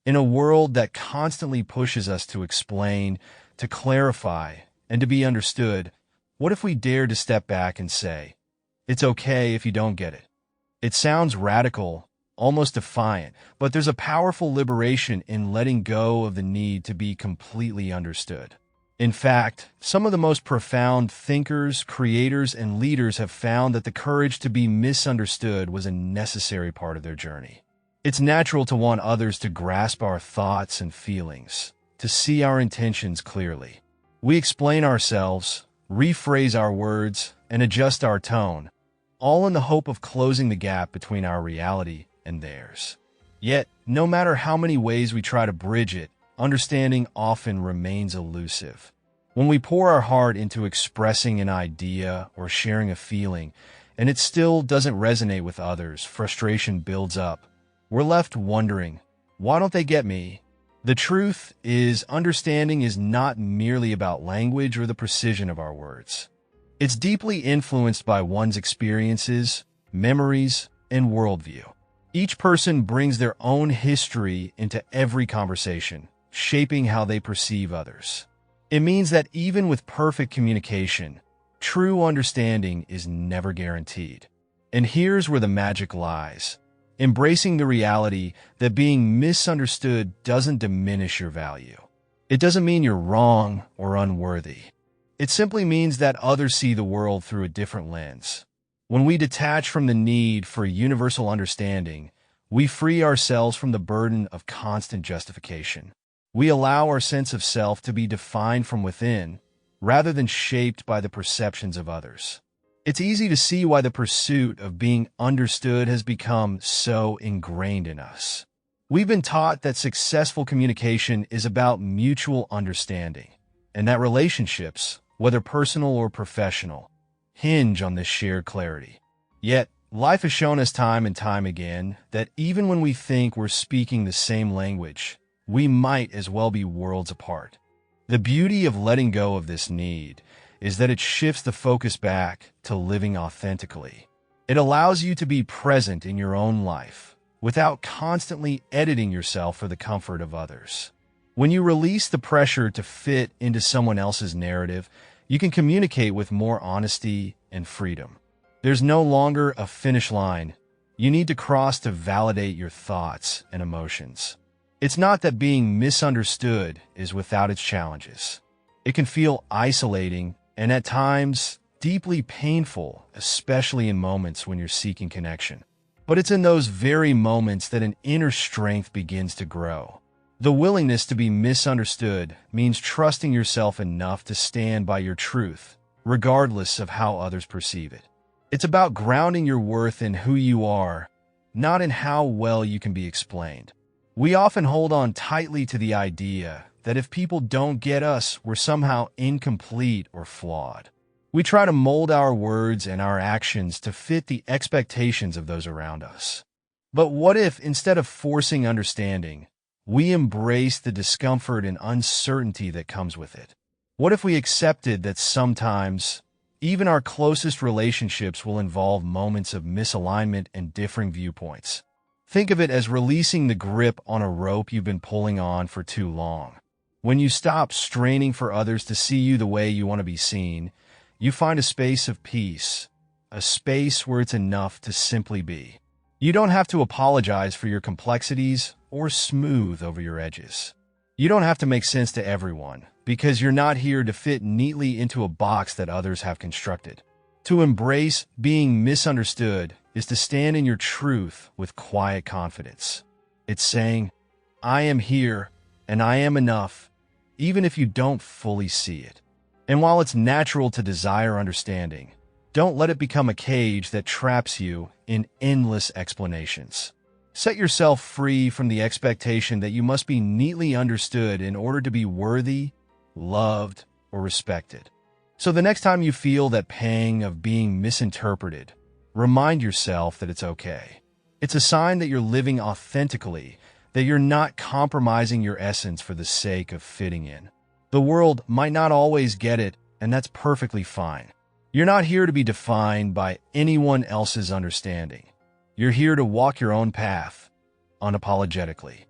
In a world that constantly pushes us to explain, to clarify, and to be understood, what if we dared to step back and say, "It's okay if you don't get it"? It sounds radical, almost defiant, but there's a powerful liberation in letting go of the need to be completely understood. In fact, some of the most profound thinkers, creators, and leaders have found that the courage to be misunderstood was a necessary part of their journey. It's natural to want others to grasp our thoughts and feelings, to see our intentions clearly. We explain ourselves, rephrase our words, and adjust our tone, all in the hope of closing the gap between our reality and theirs. Yet, no matter how many ways we try to bridge it, understanding often remains elusive. When we pour our heart into expressing an idea or sharing a feeling, and it still doesn't resonate with others, frustration builds up. We're left wondering, why don't they get me? The truth is, understanding is not merely about language or the precision of our words. It's deeply influenced by one's experiences, memories, and worldview. Each person brings their own history into every conversation, shaping how they perceive others. It means that even with perfect communication, true understanding is never guaranteed. And here's where the magic lies. Embracing the reality that being misunderstood doesn't diminish your value. It doesn't mean you're wrong or unworthy. It simply means that others see the world through a different lens. When we detach from the need for universal understanding, we free ourselves from the burden of constant justification. We allow our sense of self to be defined from within, rather than shaped by the perceptions of others. It's easy to see why the pursuit of being understood has become so ingrained in us. We've been taught that successful communication is about mutual understanding, and that relationships, whether personal or professional, hinge on this shared clarity. Yet, life has shown us time and time again that even when we think we're speaking the same language, we might as well be worlds apart. The beauty of letting go of this need is that it shifts the focus back to living authentically. It allows you to be present in your own life without constantly editing yourself for the comfort of others. When you release the pressure to fit into someone else's narrative, you can communicate with more honesty and freedom. There's no longer a finish line you need to cross to validate your thoughts and emotions. It's not that being misunderstood is without its challenges. It can feel isolating and at times deeply painful, especially in moments when you're seeking connection. But it's in those very moments that an inner strength begins to grow. The willingness to be misunderstood means trusting yourself enough to stand by your truth, regardless of how others perceive it. It's about grounding your worth in who you are, not in how well you can be explained. We often hold on tightly to the idea that if people don't get us, we're somehow incomplete or flawed. We try to mold our words and our actions to fit the expectations of those around us. But what if, instead of forcing understanding, we embrace the discomfort and uncertainty that comes with it? What if we accepted that sometimes, even our closest relationships will involve moments of misalignment and differing viewpoints? Think of it as releasing the grip on a rope you've been pulling on for too long. When you stop straining for others to see you the way you want to be seen, you find a space of peace, a space where it's enough to simply be. You don't have to apologize for your complexities or smooth over your edges. You don't have to make sense to everyone, because you're not here to fit neatly into a box that others have constructed. To embrace being misunderstood is to stand in your truth with quiet confidence. It's saying, "I am here, and I am enough," even if you don't fully see it. And while it's natural to desire understanding, don't let it become a cage that traps you in endless explanations. Set yourself free from the expectation that you must be neatly understood in order to be worthy, loved, or respected. So the next time you feel that pang of being misinterpreted, remind yourself that it's okay. It's a sign that you're living authentically, that you're not compromising your essence for the sake of fitting in. The world might not always get it, and that's perfectly fine. You're not here to be defined by anyone else's understanding. You're here to walk your own path, unapologetically.